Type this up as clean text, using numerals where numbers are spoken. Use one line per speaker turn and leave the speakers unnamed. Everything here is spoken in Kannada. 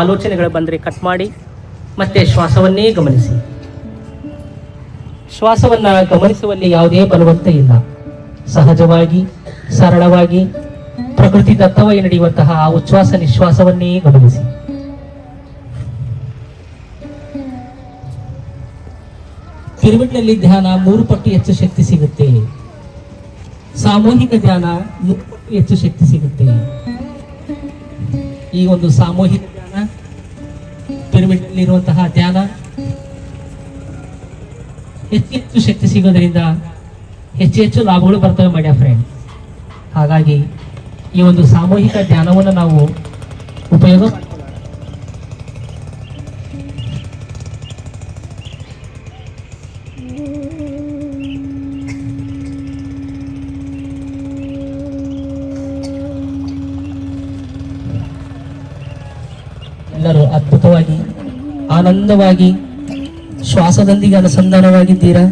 ಆಲೋಚನೆಗಳು ಬಂದರೆ ಕಟ್ ಮಾಡಿ ಮತ್ತೆ ಶ್ವಾಸವನ್ನೇ ಗಮನಿಸಿ. ಶ್ವಾಸವನ್ನ ಗಮನಿಸುವಲ್ಲಿ ಯಾವುದೇ ಬಲವಂತ ಇಲ್ಲ. ಸಹಜವಾಗಿ ಸರಳವಾಗಿ ಪ್ರಕೃತಿ ದತ್ತವಾಗಿ ನಡೆಯುವಂತಹ ಆ ಉಚ್ಛ್ವಾಸ ನಿಶ್ವಾಸವನ್ನೇ ಗಮನಿಸಿ. ಪಿರಮಿಡ್ನಲ್ಲಿ ಧ್ಯಾನ 3 ಪಟ್ಟು ಹೆಚ್ಚು ಶಕ್ತಿ ಸಿಗುತ್ತೆ. ಸಾಮೂಹಿಕ ಧ್ಯಾನ 3 ಪಟ್ಟು ಹೆಚ್ಚು ಶಕ್ತಿ ಸಿಗುತ್ತೆ. ಈ ಒಂದು ಸಾಮೂಹಿಕ ಧ್ಯಾನ, ಪಿರಮಿಡ್ ನಲ್ಲಿ ಇರುವಂತಹ ಧ್ಯಾನ ಹೆಚ್ಚು ಶಕ್ತಿ ಸಿಗೋದ್ರಿಂದ ಹೆಚ್ಚು ಲಾಭಗಳು ಬರ್ತವೆ ಮಾಡ್ಯ ಫ್ರೆಂಡ್. ಹಾಗಾಗಿ ಈ ಒಂದು ಸಾಮೂಹಿಕ ಧ್ಯಾನವನ್ನು ನಾವು ಉಪಯೋಗ ಎಲ್ಲರೂ ಅದ್ಭುತವಾಗಿ ಆನಂದವಾಗಿ ಶ್ವಾಸದೊಂದಿಗೆ ಅನುಸಂಧಾನವಾಗಿದ್ದೀರಾ?